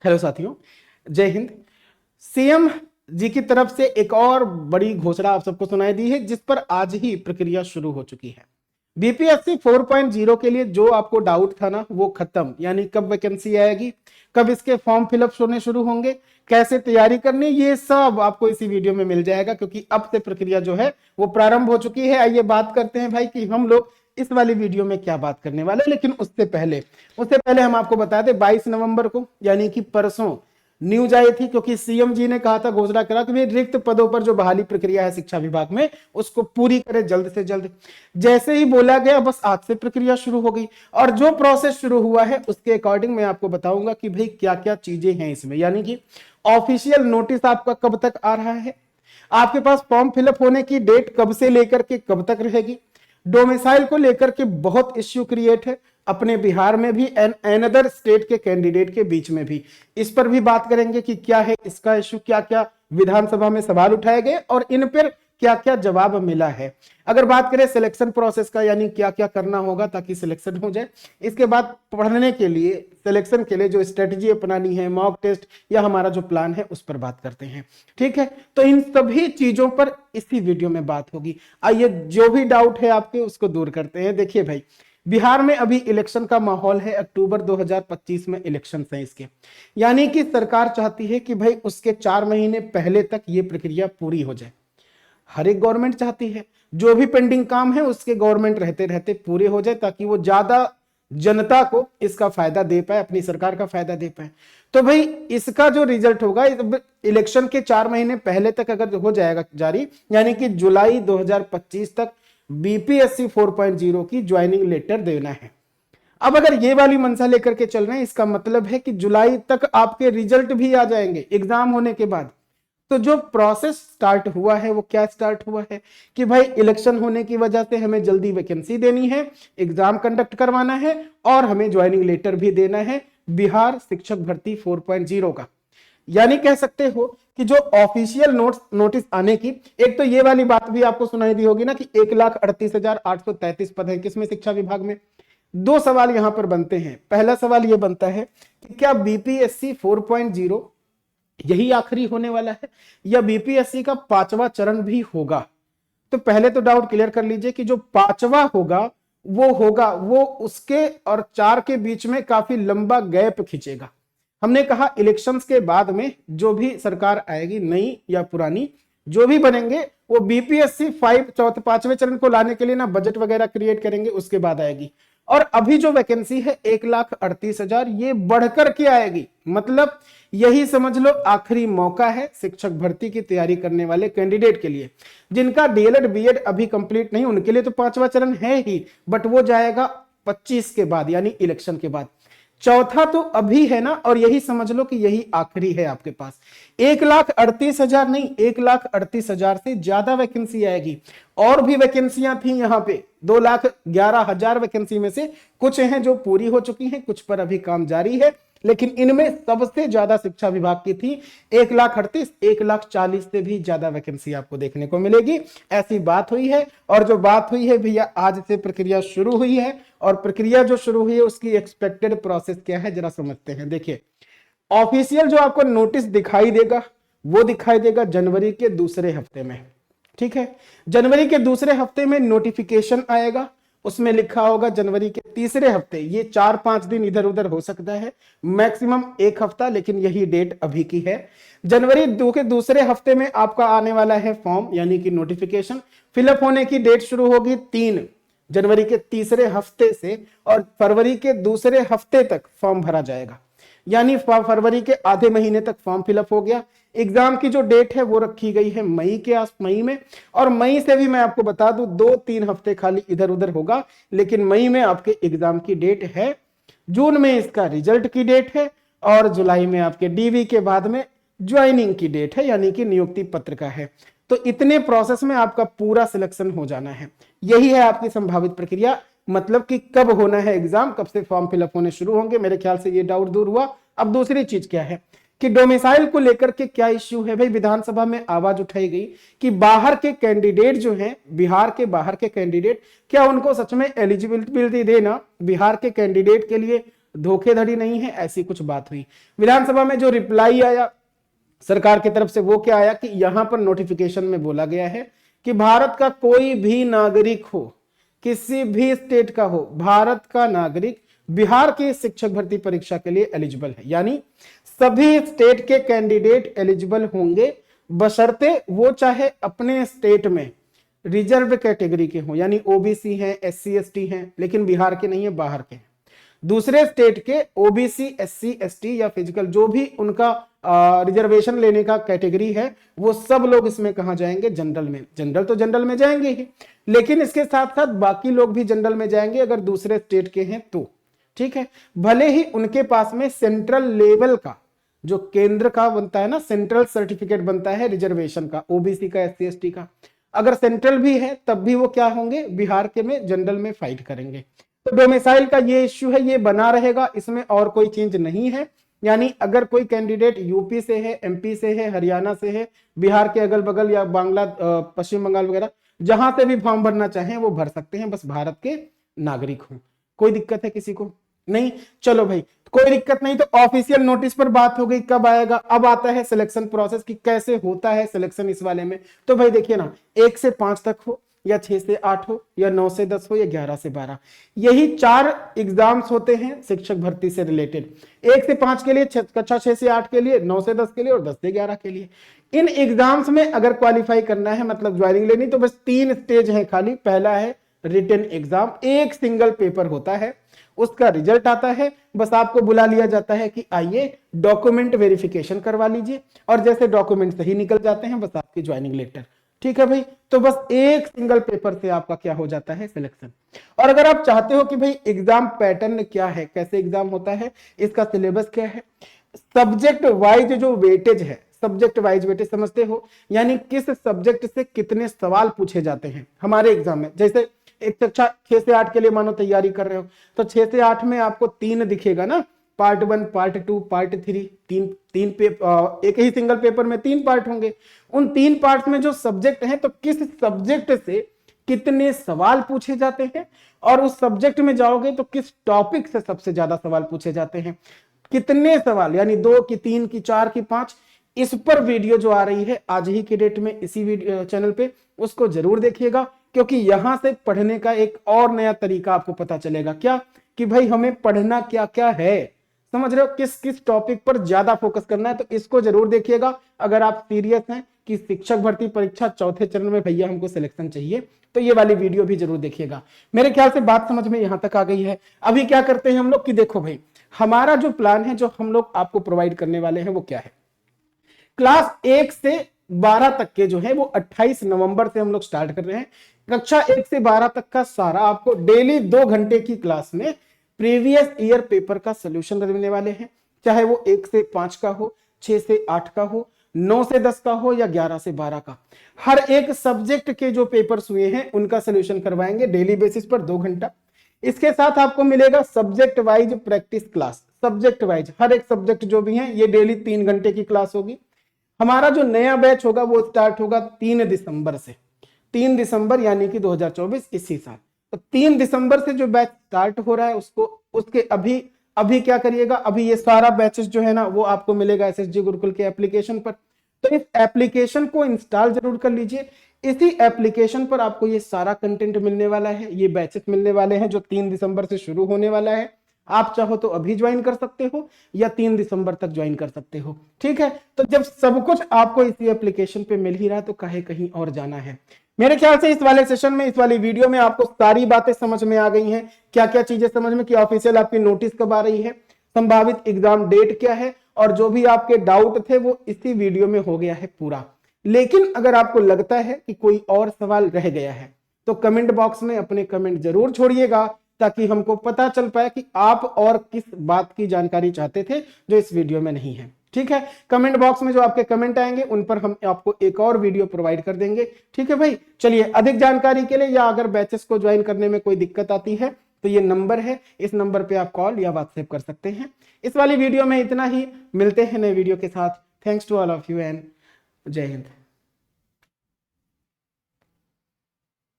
Hello साथियों, जय Hind. CM जी की तरफ से एक और बड़ी घोषणा आप सबको सुनाई दी है, जिस पर आज ही प्रक्रिया शुरू हो चुकी है। बीपीएससी 4.0 के लिए जो आपको डाउट था ना, वो खत्म। यानी कब वैकेंसी आएगी, कब इसके फॉर्म फिलअप होने शुरू होंगे, कैसे तैयारी करनी, ये सब आपको इसी वीडियो में मिल जाएगा, क्योंकि अब से प्रक्रिया जो है वो प्रारंभ हो चुकी है। आइए बात करते हैं भाई कि हम लोग इस वाली वीडियो में क्या बात करने वाले हैं। लेकिन उससे पहले हम आपको बता दें, 22 नवंबर को यानी कि परसों न्यूज आई थी, क्योंकि सीएम जी ने कहा था, घोषणा करा कि रिक्त पदों पर जो बहाली प्रक्रिया है शिक्षा विभाग में, उसको पूरी करें जल्द से जल्द। जैसे ही बोला गया, बस आज से प्रक्रिया शुरू हो गई। और जो प्रोसेस शुरू हुआ है उसके अकॉर्डिंग मैं आपको बताऊंगा कि भाई क्या क्या चीजें हैं इसमें। यानी कि ऑफिशियल नोटिस आपका कब तक आ रहा है, आपके पास फॉर्म फिलअप होने की डेट कब से लेकर के कब तक रहेगी, डोमिसाइल को लेकर के बहुत इश्यू क्रिएट है अपने बिहार में भी एंड अनदर स्टेट के कैंडिडेट के बीच में भी। इस पर भी बात करेंगे कि क्या है इसका इश्यू, क्या क्या विधानसभा में सवाल उठाए गए और इन पर क्या क्या जवाब मिला है। अगर बात करें सिलेक्शन प्रोसेस का, यानी क्या क्या करना होगा ताकि सिलेक्शन हो जाए। इसके बाद पढ़ने के लिए, सिलेक्शन के लिए जो स्ट्रेटजी अपनानी है, मॉक टेस्ट या हमारा जो प्लान है, उस पर बात करते हैं। ठीक है, तो इन सभी चीजों पर इसी वीडियो में बात होगी। आइए जो भी डाउट है आपके उसको दूर करते हैं। देखिए भाई, बिहार में अभी इलेक्शन का माहौल है, अक्टूबर 2025 में इलेक्शन है इसके। यानी कि सरकार चाहती है कि भाई उसके 4 महीने पहले तक ये प्रक्रिया पूरी हो जाए। हर एक गवर्नमेंट चाहती है जो भी पेंडिंग काम है उसके गवर्नमेंट रहते रहते पूरे हो जाए, ताकि वो ज्यादा जनता को इसका फायदा दे पाए, अपनी सरकार का फायदा दे पाए। तो भाई इसका जो रिजल्ट होगा, इलेक्शन के 4 महीने पहले तक अगर हो जाएगा जारी, यानी कि जुलाई 2025 तक बीपीएससी 4.0 की ज्वाइनिंग लेटर देना है। अब अगर ये वाली मंशा लेकर के चल रहे हैं, इसका मतलब है कि जुलाई तक आपके रिजल्ट भी आ जाएंगे एग्जाम होने के बाद। तो जो प्रोसेस स्टार्ट हुआ है वो क्या स्टार्ट हुआ है कि भाई इलेक्शन होने की वजह से हमें जल्दी वैकेंसी देनी है, एग्जाम कंडक्ट करवाना है और हमें ज्वाइनिंग लेटर भी देना है बिहार शिक्षक भर्ती 4.0 का। यानी कह सकते हो कि जो ऑफिशियल नोटिस आने की, एक तो ये वाली बात भी आपको सुनाई दी होगी ना कि 1,38,833 पद है किसमें, शिक्षा विभाग में। दो सवाल यहां पर बनते हैं। पहला सवाल यह बनता है कि क्या बीपीएससी 4.0 यही आखिरी होने वाला है या बीपीएससी का 5वां चरण भी होगा। तो पहले तो डाउट क्लियर कर लीजिए कि जो 5वां होगा वो उसके और 4 के बीच में काफी लंबा गैप खींचेगा। हमने कहा इलेक्शंस के बाद में जो भी सरकार आएगी, नई या पुरानी, जो भी बनेंगे, वो बीपीएससी 5वें चरण को लाने के लिए ना बजट वगैरह क्रिएट करेंगे, उसके बाद आएगी। और अभी जो वैकेंसी है 1,38,000, ये बढ़कर के आएगी। मतलब यही समझ लो आखिरी मौका है शिक्षक भर्ती की तैयारी करने वाले कैंडिडेट के लिए। जिनका डीएलएड बीएड अभी कंप्लीट नहीं, उनके लिए तो 5वां चरण है ही, बट वो जाएगा 25 के बाद, यानी इलेक्शन के बाद। चौथा तो अभी है ना, और यही समझ लो कि यही आखिरी है आपके पास। 1,38,000 नहीं, 1,38,000 से ज्यादा वैकेंसी आएगी। और भी वैकेंसियां थी यहाँ पे, 2,11,000 वैकेंसी में से कुछ हैं जो पूरी हो चुकी हैं, कुछ पर अभी काम जारी है। लेकिन इनमें सबसे ज्यादा शिक्षा विभाग की थी 1,38,000, 1,40,000 से भी ज्यादा वैकेंसी आपको देखने को मिलेगी। ऐसी बात हुई है। और जो बात हुई है भैया, आज से प्रक्रिया शुरू हुई है। और प्रक्रिया जो शुरू हुई है उसकी एक्सपेक्टेड प्रोसेस क्या है जरा समझते हैं। देखिए, ऑफिशियल जो आपको नोटिस दिखाई देगा वो दिखाई देगा जनवरी के दूसरे हफ्ते में। ठीक है, जनवरी के दूसरे हफ्ते में नोटिफिकेशन आएगा, उसमें लिखा होगा जनवरी के तीसरे हफ्ते। ये 4-5 दिन इधर उधर हो सकता है, मैक्सिमम 1 हफ्ता, लेकिन यही डेट अभी की है। जनवरी के दूसरे हफ्ते में आपका आने वाला है फॉर्म, यानी कि नोटिफिकेशन। फिलअप होने की डेट शुरू होगी 3 जनवरी के तीसरे हफ्ते से, और फरवरी के दूसरे हफ्ते तक फॉर्म भरा जाएगा। यानी फरवरी के आधे महीने तक फॉर्म फिलअप हो गया। एग्जाम की जो डेट है वो रखी गई है मई में। और मई से भी मैं आपको बता दूं 2-3 हफ्ते खाली इधर उधर होगा, लेकिन मई में आपके एग्जाम की डेट है। जून में इसका रिजल्ट की डेट है, और जुलाई में आपके डीवी के बाद में ज्वाइनिंग की डेट है, यानी कि नियुक्ति पत्र का है। तो इतने प्रोसेस में आपका पूरा सिलेक्शन हो जाना है। यही है आपकी संभावित प्रक्रिया। मतलब कि कब होना है एग्जाम, कब से फॉर्म फिलअप होने शुरू होंगे। मेरे ख्याल से ये डाउट दूर हुआ। अब दूसरी चीज क्या है कि डोमिसाइल को लेकर के क्या इश्यू है। भाई विधानसभा में आवाज उठाई गई कि बाहर के कैंडिडेट जो हैं, बिहार के बाहर के कैंडिडेट, क्या उनको सच में एलिजिबिलिटी देना बिहार के कैंडिडेट के लिए धोखेधड़ी नहीं है, ऐसी कुछ बात हुई। विधानसभा में जो रिप्लाई आया सरकार की तरफ से वो क्या आया कि यहां पर नोटिफिकेशन में बोला गया है कि भारत का कोई भी नागरिक हो, किसी भी स्टेट का हो, भारत का नागरिक बिहार की शिक्षक भर्ती परीक्षा के लिए एलिजिबल है। यानी सभी स्टेट के कैंडिडेट एलिजिबल होंगे, बशर्ते वो चाहे अपने स्टेट में रिजर्व कैटेगरी के हों, यानी ओबीसी हैं, एससी एसटी हैं, लेकिन बिहार के नहीं है, बाहर के हैं। दूसरे स्टेट के ओबीसी, एससी एसटी या फिजिकल जो भी उनका रिजर्वेशन लेने का कैटेगरी है, वो सब लोग इसमें कहां जाएंगे? जनरल में। जनरल तो जनरल में जाएंगे ही, लेकिन इसके साथ साथ बाकी लोग भी जनरल में जाएंगे अगर दूसरे स्टेट के हैं तो। ठीक है, भले ही उनके पास में सेंट्रल लेवल का जो केंद्र का बनता है ना, सेंट्रल सर्टिफिकेट बनता है रिजर्वेशन का, ओबीसी का, एससी एसटी का, अगर सेंट्रल भी है तब भी वो क्या होंगे? बिहार के में जनरल में फाइट करेंगे। तो डोमिसाइल का ये इश्यू है, ये बना रहेगा, इसमें और कोई चेंज नहीं है। यानी अगर कोई कैंडिडेट यूपी से है, एमपी से है, हरियाणा से है, बिहार के अगल बगल या बांग्ला, पश्चिम बंगाल वगैरह जहां से भी फॉर्म भरना चाहें वो भर सकते हैं, बस भारत के नागरिक हों। कोई दिक्कत है किसी को? नहीं। चलो भाई, कोई दिक्कत नहीं। तो ऑफिशियल नोटिस पर बात हो गई, कब आएगा? अब आता है सिलेक्शन प्रोसेस कि कैसे होता है सिलेक्शन इस वाले में। तो भाई देखिए ना, 1 से 5 तक हो, या 6 से 8 हो, या 9 से 10 हो, या 11 से 12, यही 4 एग्जाम्स होते हैं शिक्षक भर्ती से रिलेटेड। 1 से 5 के लिए, कक्षा 6 से 8 के लिए, 9 से 10 के लिए और 10 से 11 के लिए। इन एग्जाम्स में अगर क्वालिफाई करना है, मतलब ज्वाइनिंग लेनी, तो बस 3 स्टेज है खाली। पहला है रिटन एग्जाम, एक सिंगल पेपर होता है, उसका रिजल्ट आता है, बस आपको बुला लिया जाता है कि आइए डॉक्यूमेंट वेरिफिकेशन करवा लीजिए, और जैसे डॉक्यूमेंट सही निकल जाते हैं बस आपकी ज्वाइनिंग लेटर। ठीक है भाई, तो बस एक सिंगल पेपर से आपका क्या हो जाता है? सिलेक्शन। और अगर आप चाहते हो कि भाई एग्जाम पैटर्न क्या है, कैसे एग्जाम होता है, इसका सिलेबस क्या है, सब्जेक्ट वाइज जो वेटेज है, सब्जेक्ट वाइज वेटेज समझते हो? यानी किस सब्जेक्ट से कितने सवाल पूछे जाते हैं हमारे एग्जाम में। जैसे एक कक्षा 6 से 8 के लिए मानो तैयारी कर रहे हो, तो 6 से 8 में आपको 3 दिखेगा ना, पार्ट 1, पार्ट 2, पार्ट 3, एक ही सिंगल पेपर में 3 पार्ट होंगे। उन 3 पार्ट में जो सब्जेक्ट है, तो किस सब्जेक्ट से कितने सवाल पूछे जाते हैं, और उस सब्जेक्ट में जाओगे तो किस टॉपिक से सबसे ज्यादा सवाल पूछे जाते हैं, कितने सवाल, यानी 2 की, 3 की, 4 की, 5। इस पर वीडियो जो आ रही है आज ही की डेट में इसी वीडियो चैनल पे, उसको जरूर देखिएगा, क्योंकि यहां से पढ़ने का एक और नया तरीका आपको पता चलेगा। क्या कि भाई हमें पढ़ना क्या क्या है, समझ रहे हो? किस किस टॉपिक पर ज्यादा फोकस करना है, तो इसको जरूर देखिएगा। अगर आप सीरियस हैं कि शिक्षक भर्ती परीक्षा चौथे चरण में भैया हमको सिलेक्शन चाहिए, तो ये वाली वीडियो भी जरूर देखिएगा। मेरे ख्याल से बात समझ में यहां तक आ गई है। अभी क्या करते हैं हम लोग कि देखो भाई, हमारा जो प्लान है, जो हम लोग आपको प्रोवाइड करने वाले हैं, वो क्या है? क्लास 1 से 12 तक के जो है वो 28 नवंबर से हम लोग स्टार्ट कर रहे हैं। कक्षा 1 से 12 तक का सारा आपको डेली 2 घंटे की क्लास में प्रीवियस ईयर पेपर का सोल्यूशन देने वाले हैं, चाहे वो 1 से 5 का हो, 6 से 8 का हो, 9 से 10 का हो, या 11 से 12 का। हर एक सब्जेक्ट के जो पेपर्स हुए हैं उनका सोल्यूशन करवाएंगे डेली बेसिस पर 2 घंटा। इसके साथ आपको मिलेगा subject wise practice class. Subject wise हर एक सब्जेक्ट जो भी है, ये डेली 3 घंटे की क्लास होगी। हमारा जो नया बैच होगा वो स्टार्ट होगा 3 दिसंबर से। 3 दिसंबर यानी कि 2024, इसी साल। तो 3 दिसंबर से जो बैच स्टार्ट हो रहा है उसके अभी क्या करिएगा, अभी ये सारा बैचेस जो है ना वो आपको मिलेगा एसएसजी गुरुकुल के एप्लीकेशन पर। तो इस एप्लीकेशन को इंस्टॉल जरूर कर लीजिए। इसी एप्लीकेशन पर आपको ये सारा कंटेंट मिलने वाला है, ये बैचेस मिलने वाले हैं जो 3 दिसंबर से शुरू होने वाला है। आप चाहो तो अभी ज्वाइन कर सकते हो या 3 दिसंबर तक ज्वाइन कर सकते हो। ठीक है, तो जब सब कुछ आपको इसी एप्लीकेशन पे मिल ही रहा है तो काहे कहीं और जाना है। मेरे ख्याल से इस वाले सेशन में, इस वाली वीडियो में आपको सारी बातें समझ में आ गई हैं। क्या क्या चीजें समझ में, कि ऑफिशियल आपकी नोटिस कब आ रही है, संभावित एग्जाम डेट क्या है, और जो भी आपके डाउट थे वो इसी वीडियो में हो गया है पूरा। लेकिन अगर आपको लगता है कि कोई और सवाल रह गया है तो कमेंट बॉक्स में अपने कमेंट जरूर छोड़िएगा, ताकि हमको पता चल पाए कि आप और किस बात की जानकारी चाहते थे जो इस वीडियो में नहीं है। ठीक है, कमेंट बॉक्स में जो आपके कमेंट आएंगे उन पर हम आपको एक और वीडियो प्रोवाइड कर देंगे। ठीक है भाई, चलिए अधिक जानकारी के लिए या अगर बैचेस को ज्वाइन करने में कोई दिक्कत आती है तो ये नंबर है, इस नंबर पे आप कॉल या व्हाट्सएप कर सकते हैं। इस वाली वीडियो में इतना ही, मिलते हैं नए वीडियो के साथ। Thanks to all of you and Jai Hind.